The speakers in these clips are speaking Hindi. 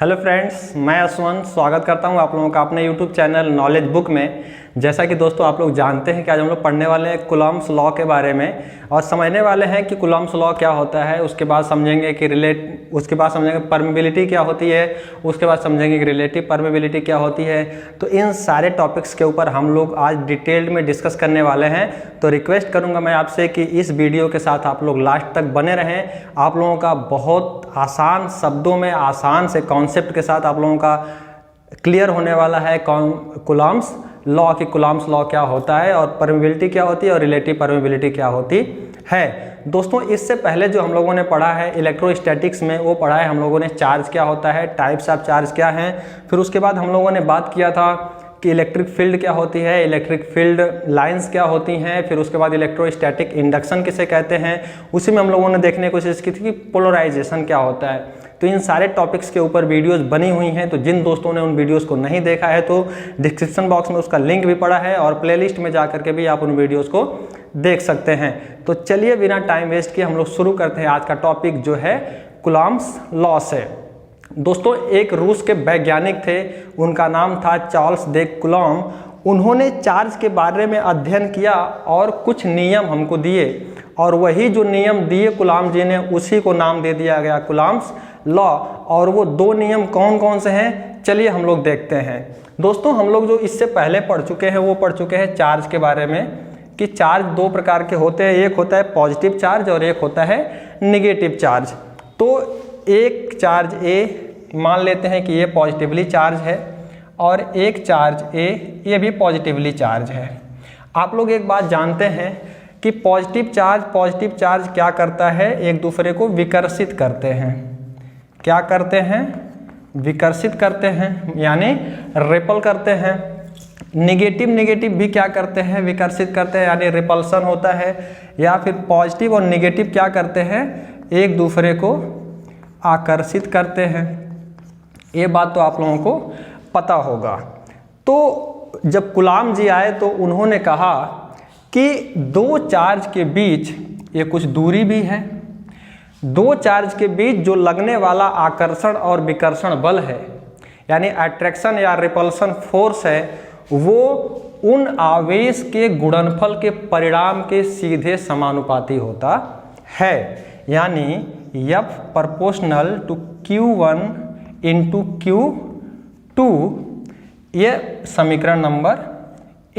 हेलो फ्रेंड्स, मैं यशवंत स्वागत करता हूं आप लोगों का अपने यूट्यूब चैनल नॉलेज बुक में। जैसा कि दोस्तों आप लोग जानते हैं कि आज हम लोग पढ़ने वाले हैं कूलॉम्स लॉ के बारे में और समझने वाले हैं कि कूलॉम्स लॉ क्या होता है। उसके बाद समझेंगे कि परमेबिलिटी क्या होती है, उसके बाद समझेंगे कि रिलेटिव परमेबिलिटी क्या होती है। तो इन सारे टॉपिक्स के ऊपर हम लोग आज डिटेल्ड में डिस्कस करने वाले हैं। तो रिक्वेस्ट करूँगा मैं आपसे कि इस वीडियो के साथ आप लोग लास्ट तक बने रहें। आप लोगों का बहुत आसान शब्दों में आसान से कॉन्सेप्ट के साथ आप लोगों का क्लियर होने वाला है कूलॉम्स लॉ की कूलॉम्स लॉ क्या होता है और परमेबिलिटी क्या होती है और रिलेटिव परमेबिलिटी क्या होती है। दोस्तों इससे पहले जो हम लोगों ने पढ़ा है इलेक्ट्रोस्टैटिक्स में, वो पढ़ा है हम लोगों ने चार्ज क्या होता है, टाइप्स ऑफ चार्ज क्या हैं। फिर उसके बाद हम लोगों ने बात किया था कि इलेक्ट्रिक फील्ड क्या होती है, इलेक्ट्रिक फील्ड लाइंस क्या होती हैं। फिर उसके बाद इलेक्ट्रोस्टैटिक इंडक्शन किसे कहते हैं, उसी में हम लोगों ने देखने की कोशिश की थी कि पोलराइजेशन क्या होता है। तो इन सारे टॉपिक्स के ऊपर वीडियोस बनी हुई हैं। तो जिन दोस्तों ने उन वीडियोस को नहीं देखा है तो डिस्क्रिप्शन बॉक्स में उसका लिंक भी पड़ा है और प्लेलिस्ट में जा करके भी आप उन वीडियोस को देख सकते हैं। तो चलिए बिना टाइम वेस्ट किए हम लोग शुरू करते हैं आज का टॉपिक जो है कूलॉम्स लॉ से। दोस्तों एक रूस के वैज्ञानिक थे, उनका नाम था चार्ल्स दे कूलॉम। उन्होंने चार्ज के बारे में अध्ययन किया और कुछ नियम हमको दिए और वही जो नियम दिए कूलॉम जी ने, उसी को नाम दे दिया गया कूलॉम्स लॉ। और वो दो नियम कौन कौन से हैं, चलिए हम लोग देखते हैं। दोस्तों हम लोग जो इससे पहले पढ़ चुके हैं वो पढ़ चुके हैं चार्ज के बारे में कि चार्ज दो प्रकार के होते हैं, एक होता है पॉजिटिव चार्ज और एक होता है निगेटिव चार्ज। तो एक चार्ज ए मान लेते हैं कि ये पॉजिटिवली चार्ज है और एक चार्ज ए ये भी पॉजिटिवली चार्ज है। आप लोग एक बात जानते हैं कि पॉजिटिव चार्ज क्या करता है, एक दूसरे को विकर्षित करते हैं। क्या करते हैं? विकर्षित करते हैं, यानी रिपल करते हैं। निगेटिव भी क्या करते हैं? विकर्षित करते हैं, यानी रिपल्सन होता है। या फिर पॉजिटिव और निगेटिव क्या करते हैं? एक दूसरे को आकर्षित करते हैं। ये बात तो आप लोगों को पता होगा। तो जब कूलॉम जी आए तो उन्होंने कहा कि दो चार्ज के बीच ये कुछ दूरी भी है, दो चार्ज के बीच जो लगने वाला आकर्षण और विकर्षण बल है, यानी अट्रैक्शन या रिपल्सन फोर्स है, वो उन आवेश के गुणनफल के परिणाम के सीधे समानुपाती होता है। यानी F proportional to Q1 into Q2, ये समीकरण नंबर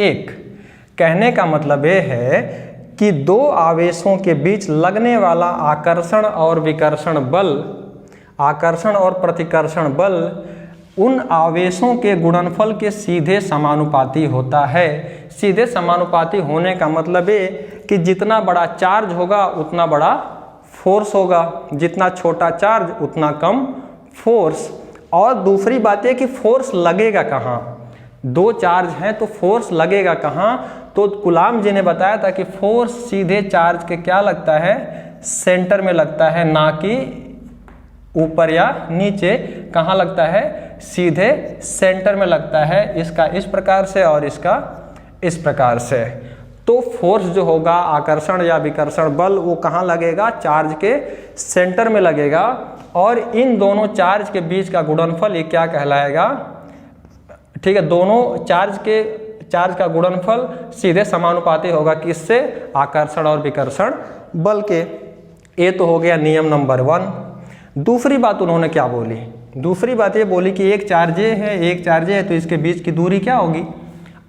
1। कहने का मतलब ये है कि दो आवेशों के बीच लगने वाला आकर्षण और विकर्षण बल, आकर्षण और प्रतिकर्षण बल उन आवेशों के गुणनफल के सीधे समानुपाती होता है। सीधे समानुपाती होने का मतलब ये कि जितना बड़ा चार्ज होगा उतना बड़ा फोर्स होगा, जितना छोटा चार्ज उतना कम फोर्स। और दूसरी बात है कि फोर्स लगेगा कहाँ, दो चार्ज हैं तो फोर्स लगेगा कहाँ। तो कूलॉम जी ने बताया था कि फोर्स सीधे चार्ज के क्या लगता है, सेंटर में लगता है, ना कि ऊपर या नीचे। कहाँ लगता है? सीधे सेंटर में लगता है। इसका इस प्रकार से और इसका इस प्रकार से। तो फोर्स जो होगा, आकर्षण या विकर्षण बल, वो कहाँ लगेगा? चार्ज के सेंटर में लगेगा। और इन दोनों चार्ज के बीच का गुणनफल ये क्या कहलाएगा? ठीक है, दोनों चार्ज का गुणनफल सीधे समानुपाती होगा किससे? आकर्षण और विकर्षण बल के। ये तो हो गया नियम नंबर 1। दूसरी बात उन्होंने क्या बोली? दूसरी बात ये बोली कि एक चार्ज ए है, एक चार्ज ए है, तो इसके बीच की दूरी क्या होगी?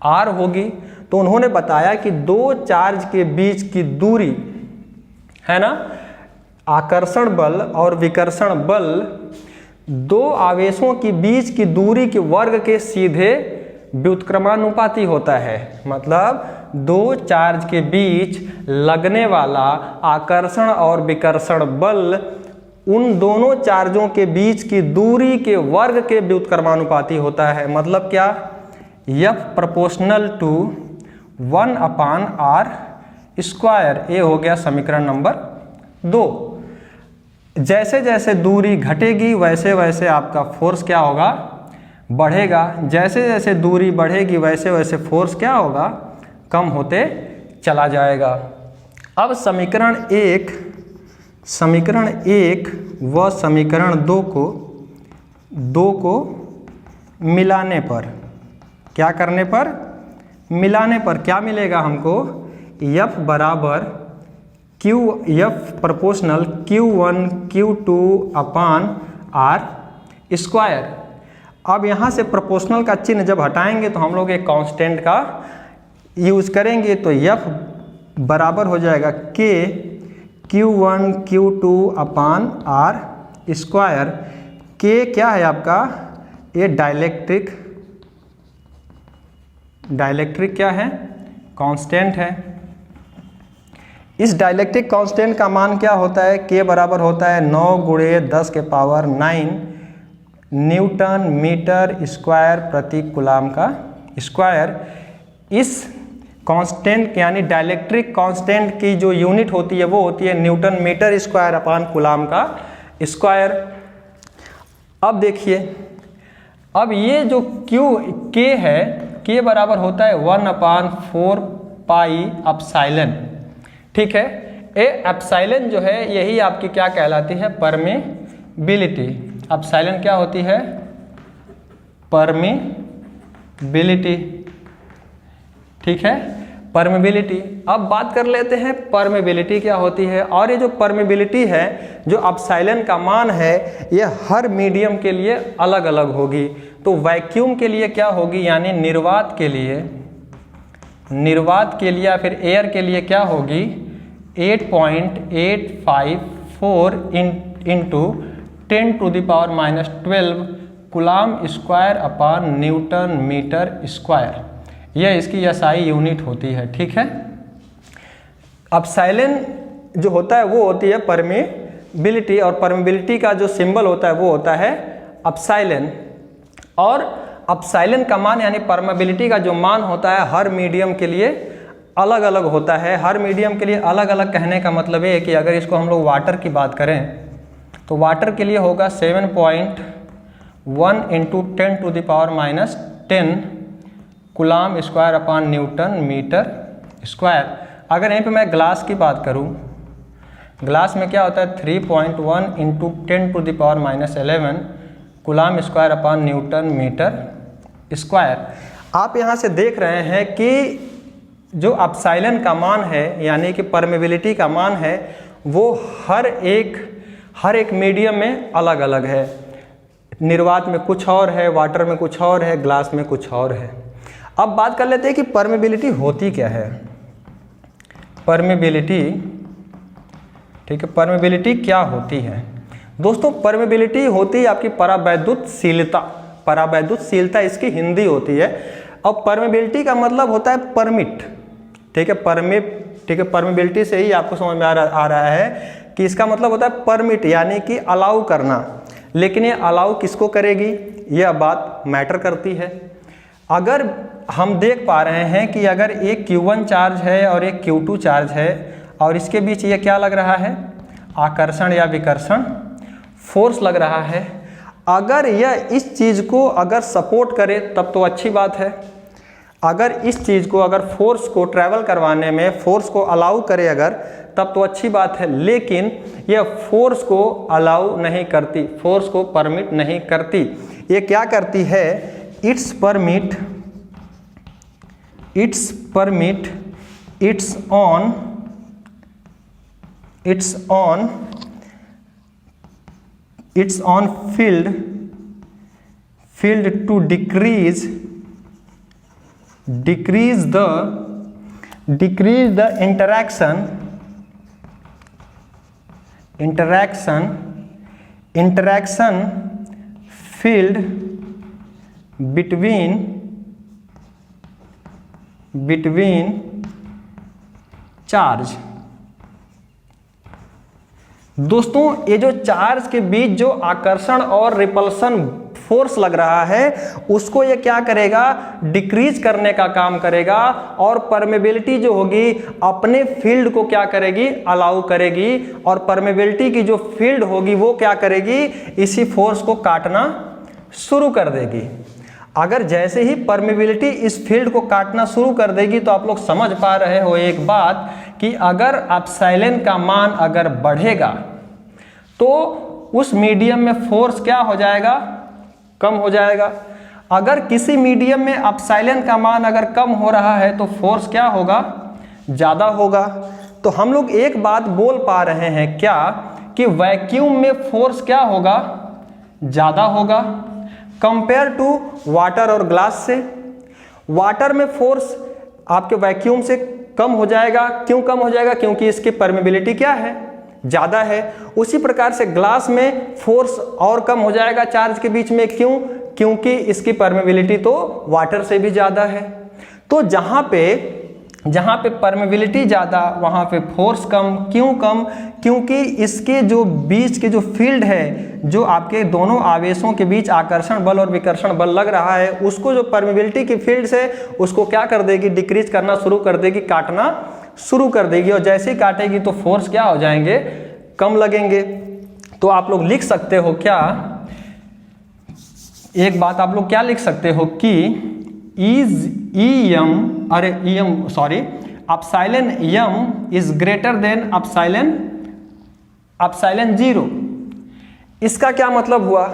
r होगी। तो उन्होंने बताया कि दो चार्ज के बीच की दूरी है ना, आकर्षण बल और विकर्षण बल दो आवेशों के बीच की दूरी के वर्ग के सीधे व्युत्क्रमानुपाती होता है। मतलब दो चार्ज के बीच लगने वाला आकर्षण और विकर्षण बल उन दोनों चार्जों के बीच की दूरी के वर्ग के व्युत्क्रमानुपाती होता है। मतलब क्या? F proportional to 1/r²। ये हो गया समीकरण नंबर 2। जैसे जैसे दूरी घटेगी वैसे वैसे आपका फोर्स क्या होगा? बढ़ेगा। जैसे जैसे दूरी बढ़ेगी वैसे वैसे फोर्स क्या होगा? कम होते चला जाएगा। अब समीकरण 1 व समीकरण 2 को दो को मिलाने पर, क्या करने पर, मिलाने पर क्या मिलेगा हमको, F बराबर Q, F proportional Q1 Q2 upon R square. अब यहाँ से प्रोपोर्शनल का चिन्ह जब हटाएंगे तो हम लोग एक कांस्टेंट का यूज करेंगे, तो F बराबर हो जाएगा K Q1 Q2 upon R square. K क्या है आपका, ये डाइलेक्ट्रिक क्या है, कांस्टेंट है। इस डाइलेक्ट्रिक कांस्टेंट का मान क्या होता है, K बराबर होता है 9 गुणे 10 के पावर 9 न्यूटन मीटर स्क्वायर प्रति कूलाम का स्क्वायर। इस कांस्टेंट यानी डाइलेक्ट्रिक कांस्टेंट की जो यूनिट होती है वो होती है newton metre square upon coulomb का स्क्वायर। अब देखिए, अब ये जो K है, K बराबर होता है 1/4 पाई एप्सिलॉन, ठीक है। ए एप्सिलॉन जो है यही आपकी क्या कहलाती है, परमीबिलिटी। एप्सिलॉन क्या होती है, परमीबिलिटी, ठीक है, परमेबिलिटी। अब बात कर लेते हैं परमेबिलिटी क्या होती है। और ये जो परमेबिलिटी है, जो एप्सिलॉन का मान है, ये हर मीडियम के लिए अलग अलग होगी। तो वैक्यूम के लिए क्या होगी, यानी निर्वात के लिए या फिर एयर के लिए क्या होगी, 8.854 into 10⁻⁻12 coulomb square upon newton metre square, यह इसकी SI यूनिट होती है, ठीक है। एप्सिलॉन जो होता है वो होती है परमेबिलिटी, और परमेबिलिटी का जो सिंबल होता है वो होता है एप्सिलॉन। और एप्सिलॉन का मान यानी परमेबिलिटी का जो मान होता है हर मीडियम के लिए अलग अलग होता है। हर मीडियम के लिए अलग अलग कहने का मतलब ये है कि अगर इसको हम लोग वाटर की बात करें तो वाटर के लिए होगा 7.1 into 10⁻⁻10 coulomb square upon newton metre square. अगर यहीं पे मैं ग्लास की बात करूं, ग्लास में क्या होता है 3.1 into 10⁻⁻11 coulomb square upon newton metre square. आप यहाँ से देख रहे हैं कि जो एप्सिलॉन का मान है यानी कि परमेबिलिटी का मान है वो हर एक मीडियम में अलग अलग है। निर्वात में कुछ और है, वाटर में कुछ और है, ग्लास में कुछ और है। अब बात कर लेते हैं कि परमेबिलिटी होती क्या है। परमेबिलिटी, ठीक है, परमेबिलिटी क्या होती है दोस्तों। परमेबिलिटी होती है आपकी परावैद्युतशीलता। परावैद्युतशीलता इसकी हिंदी होती है। अब परमेबिलिटी का मतलब होता है परमिट, ठीक है, ठीक है। परमेबिलिटी से ही आपको समझ में आ रहा है कि इसका मतलब होता है परमिट यानी कि अलाउ करना। लेकिन ये अलाउ किसको करेगी, यह बात मैटर करती है। अगर हम देख पा रहे हैं कि अगर एक Q1 चार्ज है और एक Q2 चार्ज है और इसके बीच ये क्या लग रहा है, आकर्षण या विकर्षण फोर्स लग रहा है। अगर यह इस चीज़ को अगर सपोर्ट करे तब तो अच्छी बात है। अगर इस चीज़ को, अगर फोर्स को ट्रैवल करवाने में फोर्स को अलाउ करे अगर, तब तो अच्छी बात है। लेकिन यह फोर्स को अलाउ नहीं करती, फोर्स को परमिट नहीं करती। ये क्या करती है, it's permit it's on field to decrease the interaction field between charge. दोस्तों ये जो चार्ज के बीच जो आकर्षण और रिपल्सन फोर्स लग रहा है उसको ये क्या करेगा, डिक्रीज करने का काम करेगा। और परमेबिलिटी जो होगी अपने फील्ड को क्या करेगी, अलाउ करेगी। और परमेबिलिटी की जो फील्ड होगी वो क्या करेगी, इसी फोर्स को काटना शुरू कर देगी। अगर जैसे ही परमेबिलिटी इस फील्ड को काटना शुरू कर देगी तो आप लोग समझ पा रहे हो एक बात कि अगर एप्सिलॉन का मान अगर बढ़ेगा तो उस मीडियम में फोर्स क्या हो जाएगा, कम हो जाएगा। अगर किसी मीडियम में एप्सिलॉन का मान अगर कम हो रहा है तो फोर्स क्या होगा, ज़्यादा होगा। तो हम लोग एक बात बोल पा रहे हैं क्या, कि वैक्यूम में फोर्स क्या होगा, ज़्यादा होगा कंपेयर टू वाटर और ग्लास से। वाटर में फोर्स आपके वैक्यूम से कम हो जाएगा। क्यों कम हो जाएगा, क्योंकि इसकी परमेबिलिटी क्या है, ज़्यादा है। उसी प्रकार से ग्लास में फोर्स और कम हो जाएगा चार्ज के बीच में। क्यों, क्योंकि इसकी परमेबिलिटी तो वाटर से भी ज़्यादा है। तो जहाँ पे परमेबिलिटी ज़्यादा वहाँ पे फोर्स कम। क्यों कम, क्योंकि इसके जो बीच के जो फील्ड है, जो आपके दोनों आवेशों के बीच आकर्षण बल और विकर्षण बल लग रहा है, उसको जो परमेबिलिटी की फील्ड से उसको क्या कर देगी, डिक्रीज करना शुरू कर देगी, काटना शुरू कर देगी। और जैसे ही काटेगी तो फोर्स क्या हो जाएंगे, कम लगेंगे। तो आप लोग लिख सकते हो क्या, एक बात आप लोग क्या लिख सकते हो कि epsilon m is greater than epsilon zero. इसका क्या मतलब हुआ,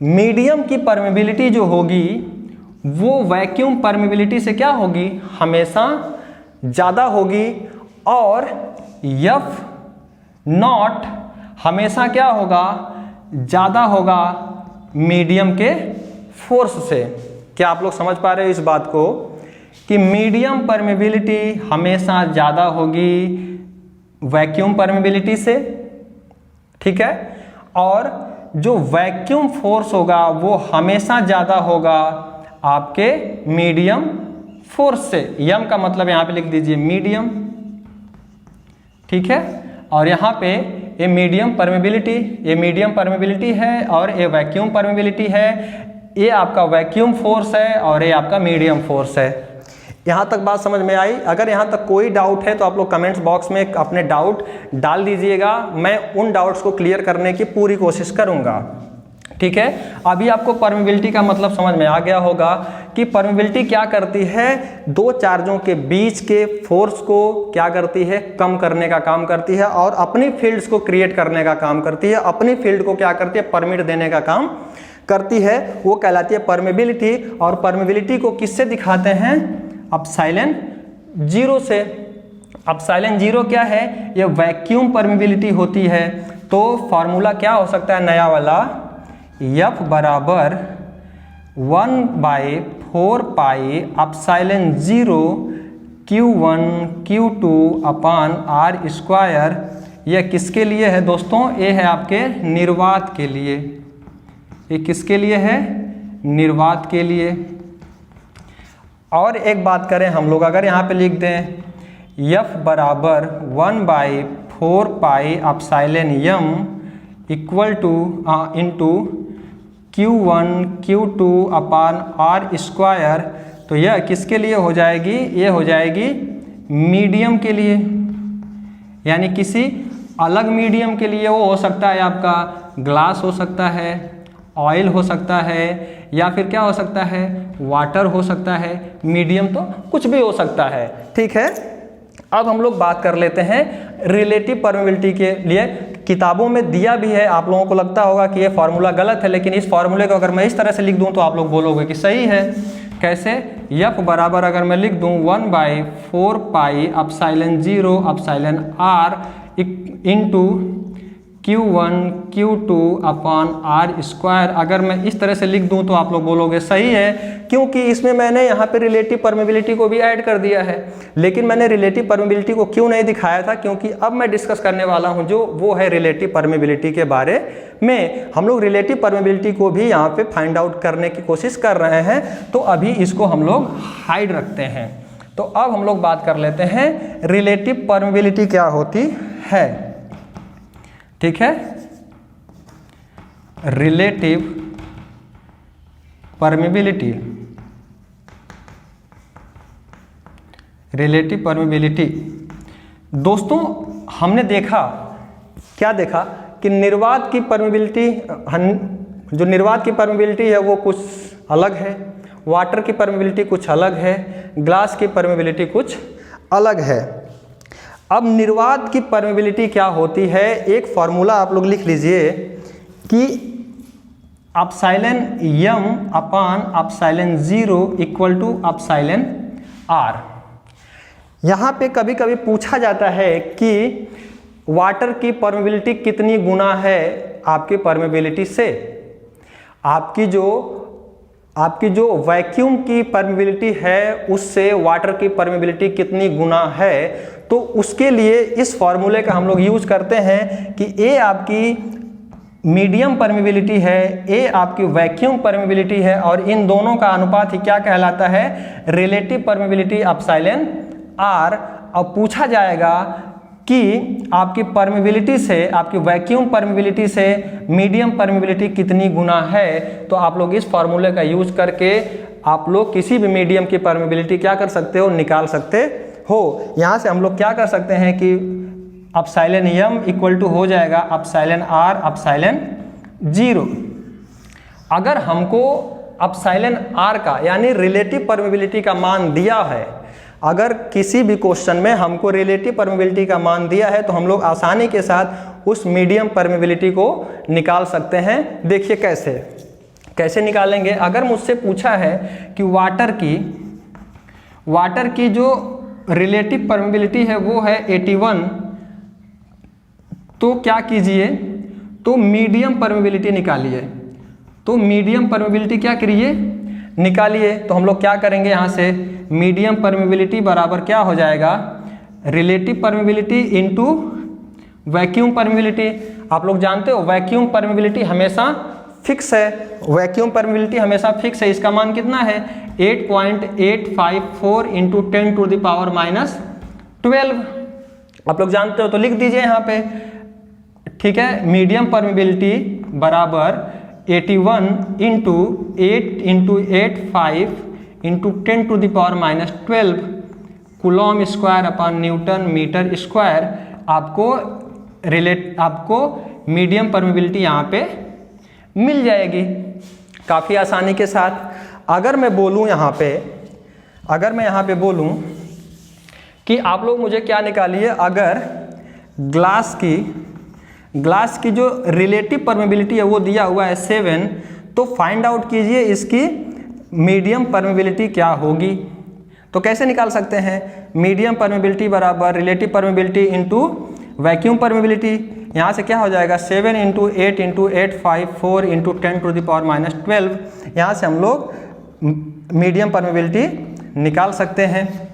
मीडियम की परमेबिलिटी जो होगी वो वैक्यूम परमेबिलिटी से क्या होगी, हमेशा ज़्यादा होगी। और एफ नॉट हमेशा क्या होगा, ज़्यादा होगा मीडियम के फोर्स से। क्या आप लोग समझ पा रहे हो इस बात को, कि मीडियम परमेबिलिटी हमेशा ज़्यादा होगी वैक्यूम परमेबिलिटी से, ठीक है। और जो वैक्यूम फोर्स होगा वो हमेशा ज़्यादा होगा आपके मीडियम फोर्स से। यम का मतलब यहाँ पे लिख दीजिए मीडियम, ठीक है। और यहाँ पे ये मीडियम परमेबिलिटी है और ये वैक्यूम परमेबिलिटी है। ये आपका वैक्यूम फोर्स है और ये आपका मीडियम फोर्स है। यहाँ तक बात समझ में आई। अगर यहाँ तक कोई डाउट है तो आप लोग कमेंट्स बॉक्स में अपने डाउट डाल दीजिएगा, मैं उन डाउट्स को क्लियर करने की पूरी कोशिश करूँगा, ठीक है। अभी आपको परमेबिलिटी का मतलब समझ में आ गया होगा कि परमेबिलिटी क्या करती है, दो चार्जों के बीच के फोर्स को क्या करती है, कम करने का काम करती है और अपनी फील्ड्स को क्रिएट करने का काम करती है। अपनी फील्ड को क्या करती है, परमिट देने का काम करती है, वो कहलाती है परमेबिलिटी। और परमेबिलिटी को किससे दिखाते हैं, एप्सिलॉन जीरो से। एप्सिलॉन जीरो क्या है, ये वैक्यूम परमेबिलिटी होती है। तो फॉर्मूला क्या हो सकता है नया वाला, F बराबर 1/4 pi epsilon zero Q1 Q2 upon R square. यह किसके लिए है दोस्तों, ये है आपके निर्वात के लिए। ये किसके लिए है, निर्वात के लिए। और एक बात करें हम लोग, अगर यहाँ पे लिख दें F बराबर 1/4 पाई एप्सिलॉन यम equal to into Q1 Q2 upon R square, तो यह किसके लिए हो जाएगी, ये हो जाएगी मीडियम के लिए। यानी किसी अलग मीडियम के लिए वो हो सकता है आपका ग्लास हो सकता है, ऑयल हो सकता है, या फिर क्या हो सकता है, वाटर हो सकता है। मीडियम तो कुछ भी हो सकता है, ठीक है। अब हम लोग बात कर लेते हैं रिलेटिव परमेबिलिटी के लिए। किताबों में दिया भी है, आप लोगों को लगता होगा कि ये फार्मूला गलत है, लेकिन इस फार्मूले को अगर मैं इस तरह से लिख दूं तो आप लोग बोलोगे कि सही है। कैसे, F बराबर अगर मैं लिख दूं 1/4 pi epsilon zero epsilon R into Q1 Q2 upon R square. अगर मैं इस तरह से लिख दूं तो आप लोग बोलोगे सही है, क्योंकि इसमें मैंने यहाँ पे रिलेटिव परमेबिलिटी को भी ऐड कर दिया है। लेकिन मैंने रिलेटिव परमेबिलिटी को क्यों नहीं दिखाया था, क्योंकि अब मैं डिस्कस करने वाला हूँ जो वो है रिलेटिव परमेबिलिटी के बारे में। हम लोग रिलेटिव परमेबिलिटी को भी यहाँ पे फाइंड आउट करने की कोशिश कर रहे हैं, तो अभी इसको हम लोग हाइड रखते हैं। तो अब हम लोग बात कर लेते हैं रिलेटिव परमेबिलिटी क्या होती है, ठीक है। रिलेटिव परमेबिलिटी, रिलेटिव परमेबिलिटी दोस्तों, हमने देखा, क्या देखा कि निर्वात की परमेबिलिटी, जो निर्वात की परमेबिलिटी है वो कुछ अलग है, वाटर की परमेबिलिटी कुछ अलग है, ग्लास की परमेबिलिटी कुछ अलग है। अब निर्वात की परमेबिलिटी क्या होती है, एक फॉर्मूला आप लोग लिख लीजिए कि epsilon m upon epsilon 0 equal to epsilon r. यहाँ पे कभी कभी पूछा जाता है कि वाटर की परमेबिलिटी कितनी गुना है आपकी परमेबिलिटी से। आपकी जो वैक्यूम की परमेबिलिटी है उससे वाटर की परमेबिलिटी कितनी गुना है, तो उसके लिए इस फॉर्मूले का हम लोग यूज करते हैं कि ए आपकी मीडियम परमेबिलिटी है, ए आपकी वैक्यूम परमेबिलिटी है, और इन दोनों का अनुपात ही क्या कहलाता है, रिलेटिव परमेबिलिटी अपसाइलन आर। अब पूछा जाएगा कि आपकी परमेबिलिटी से, आपकी वैक्यूम परमेबिलिटी से मीडियम परमेबिलिटी कितनी गुना है, तो आप लोग इस फॉर्मूले का यूज करके आप लोग किसी भी मीडियम की परमेबिलिटी क्या कर सकते हो, निकाल सकते हो। यहाँ से हम लोग क्या कर सकते हैं कि अपसाइलन यम इक्वल टू हो जाएगा अपसाइलन आर अपसाइलन 0। अगर हमको अपसाइलन आर का यानी रिलेटिव परमेबिलिटी का मान दिया है, अगर किसी भी क्वेश्चन में हमको रिलेटिव परमेबिलिटी का मान दिया है, तो हम लोग आसानी के साथ उस मीडियम परमेबिलिटी को निकाल सकते हैं। देखिए कैसे निकालेंगे। अगर मुझसे पूछा है कि वाटर की जो रिलेटिव परमेबिलिटी है वो है 81, तो क्या कीजिए, तो मीडियम परमेबिलिटी निकालिए। तो मीडियम परमेबिलिटी क्या करिए, निकालिए। तो हम लोग क्या करेंगे, यहाँ से मीडियम परमेबिलिटी बराबर क्या हो जाएगा, relative permeability into vacuum permeability. आप लोग जानते हो वैक्यूम परमेबिलिटी हमेशा फिक्स है, वैक्यूम परमेबिलिटी हमेशा फिक्स है। इसका मान कितना है, 8.854 इंटू 10 टू द पावर -12। आप लोग जानते हो तो लिख दीजिए यहाँ पे, ठीक है। मीडियम परमेबिलिटी बराबर 81 into 8 into 85 into 10 to the power -12 coulomb square upon newton metre square. आपको मीडियम परमेबिलिटी यहाँ पे मिल जाएगी काफ़ी आसानी के साथ। अगर मैं यहाँ पे बोलूँ कि आप लोग मुझे क्या निकालिए, अगर ग्लास की जो रिलेटिव परमेबिलिटी है वो दिया हुआ है 7, तो फाइंड आउट कीजिए इसकी मीडियम परमेबिलिटी क्या होगी। तो कैसे निकाल सकते हैं, मीडियम परमेबिलिटी बराबर relative permeability into vacuum permeability. यहाँ से क्या हो जाएगा, 7 into 8 into 854 into 10 to the power -12। यहाँ से हम लोग मीडियम परमेबिलिटी निकाल सकते हैं।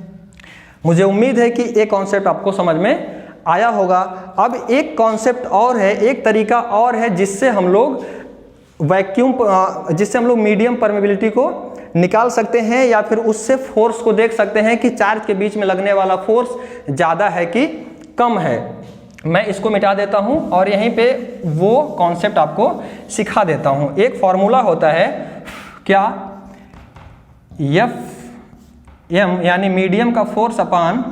मुझे उम्मीद है कि ये कॉन्सेप्ट आपको समझ में आया होगा। अब एक कॉन्सेप्ट और है, एक तरीका और है जिससे हम लोग मीडियम परमेबिलिटी को निकाल सकते हैं, या फिर उससे फोर्स को देख सकते हैं कि चार्ज के बीच में लगने वाला फोर्स ज़्यादा है कि कम है। मैं इसको मिटा देता हूं और यहीं पे वो कॉन्सेप्ट आपको सिखा देता हूं। एक फॉर्मूला होता है क्या, एम यानी मीडियम का फोर्स अपान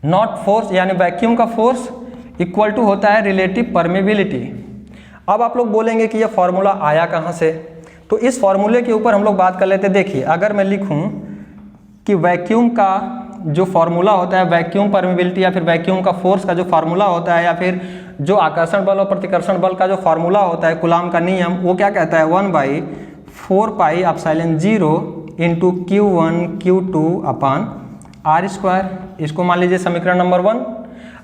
नॉट फोर्स यानी वैक्यूम का फोर्स इक्वल टू होता है रिलेटिव परमेबिलिटी। अब आप लोग बोलेंगे कि यह फॉर्मूला आया कहाँ से, तो इस फॉर्मूले के ऊपर हम लोग बात कर लेते हैं। देखिए, अगर मैं लिखूं कि वैक्यूम का जो फॉर्मूला होता है, वैक्यूम परमेबिलिटी या फिर वैक्यूम का फोर्स का जो फार्मूला होता है, या फिर जो आकर्षण बल और प्रतिकर्षण बल का जो फार्मूला होता है, कूलॉम का नियम, वो क्या कहता है, 1/4 pi epsilon 0 into Q1 Q2 upon R square. इसको मान लीजिए समीकरण नंबर 1।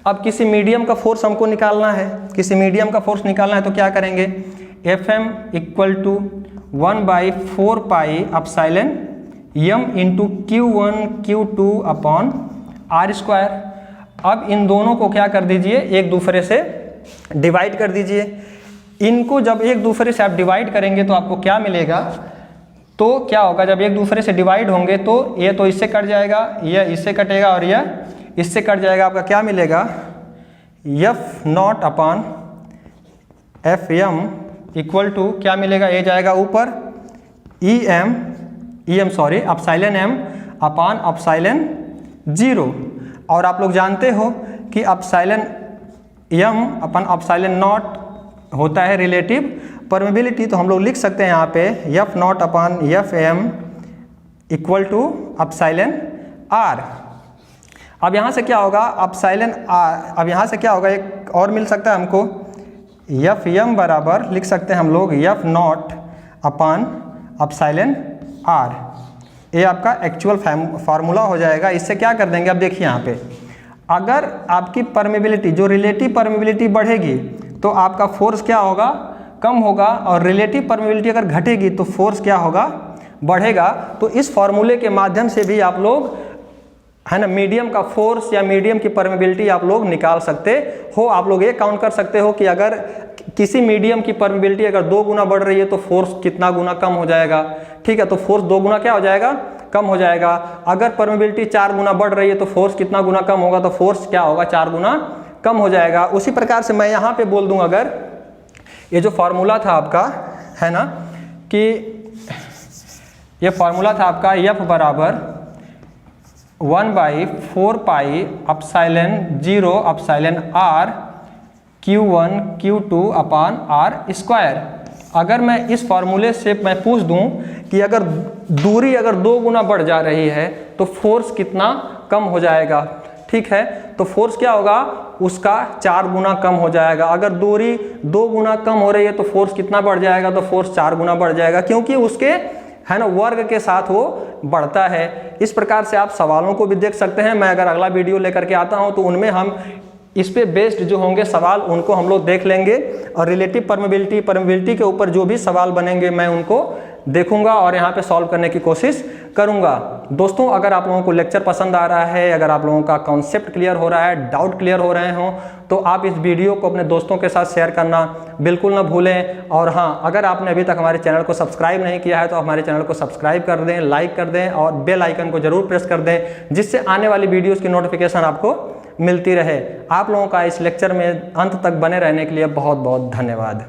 अब किसी मीडियम का फोर्स हमको निकालना है, तो क्या करेंगे, Fm equal to 1/4 pi epsilon m into Q1 Q2 upon R square. अब इन दोनों को क्या कर दीजिए, एक दूसरे से डिवाइड कर दीजिए। इनको जब एक दूसरे से आप डिवाइड करेंगे तो आपको क्या मिलेगा, तो क्या होगा, जब एक दूसरे से डिवाइड होंगे तो ये तो इससे कट जाएगा, यह इससे कटेगा और यह इससे कट जाएगा। आपका क्या मिलेगा, F0 upon Fm equal to क्या मिलेगा, ये जाएगा ऊपर एप्सिलॉन m अपान एप्सिलॉन 0। और आप लोग जानते हो कि epsilon m upon epsilon not होता है रिलेटिव परमेबिलिटी। तो हम लोग लिख सकते हैं यहाँ पे F0 upon Fm equal to epsilon r। अब यहाँ से क्या होगा, एप्सिलॉन r, अब यहाँ से क्या होगा, एक और मिल सकता है हमको, एफ एम बराबर लिख सकते हैं हम लोग F not upon epsilon r. ये आपका एक्चुअल फार्मूला हो जाएगा। इससे क्या कर देंगे, अब देखिए यहाँ पे अगर आपकी परमेबिलिटी जो रिलेटिव परमेबिलिटी बढ़ेगी तो आपका फोर्स क्या होगा, कम होगा, और रिलेटिव परमेबिलिटी अगर घटेगी तो फोर्स क्या होगा, बढ़ेगा। तो इस फॉर्मूले के माध्यम से भी आप लोग है ना मीडियम का फोर्स या मीडियम की परमेबिलिटी आप लोग निकाल सकते हो। आप लोग ये काउंट कर सकते हो कि अगर किसी मीडियम की परमेबिलिटी अगर 2 गुना बढ़ रही है तो फोर्स कितना गुना कम हो जाएगा। ठीक है, तो फोर्स 2 गुना क्या हो जाएगा, कम हो जाएगा। अगर परमेबिलिटी 4 गुना बढ़ रही है तो फोर्स कितना गुना कम होगा, तो फोर्स क्या होगा, 4 गुना कम हो जाएगा। उसी प्रकार से मैं यहाँ पे बोल दूँ, अगर ये जो फॉर्मूला था आपका है ना कि ये फॉर्मूला था आपका एफ बराबर 1/4 pi epsilon 0 epsilon r Q1 Q2 upon r square. अगर मैं इस फॉर्मूले से मैं पूछ दूं कि अगर दूरी अगर 2 गुना बढ़ जा रही है तो फोर्स कितना कम हो जाएगा। ठीक है, तो फोर्स क्या होगा, उसका 4 गुना कम हो जाएगा। अगर दूरी 2 गुना कम हो रही है तो फोर्स कितना बढ़ जाएगा, तो फोर्स 4 गुना बढ़ जाएगा, क्योंकि उसके है ना वर्ग के साथ वो बढ़ता है। इस प्रकार से आप सवालों को भी देख सकते हैं। मैं अगर अगला वीडियो लेकर के आता हूं तो उनमें हम इस पे बेस्ड जो होंगे सवाल उनको हम लोग देख लेंगे, और रिलेटिव परमेबिलिटी के ऊपर जो भी सवाल बनेंगे मैं उनको देखूंगा और यहाँ पे सॉल्व करने की कोशिश करूंगा। दोस्तों, अगर आप लोगों को लेक्चर पसंद आ रहा है, अगर आप लोगों का कॉन्सेप्ट क्लियर हो रहा है, डाउट क्लियर हो रहे हों, तो आप इस वीडियो को अपने दोस्तों के साथ शेयर करना बिल्कुल ना भूलें। और हाँ, अगर आपने अभी तक हमारे चैनल को सब्सक्राइब नहीं किया है तो हमारे चैनल को सब्सक्राइब कर दें, लाइक कर दें और बेल आइकन को जरूर प्रेस कर दें, जिससे आने वाली वीडियोज़ की नोटिफिकेशन आपको मिलती रहे। आप लोगों का इस लेक्चर में अंत तक बने रहने के लिए बहुत बहुत धन्यवाद।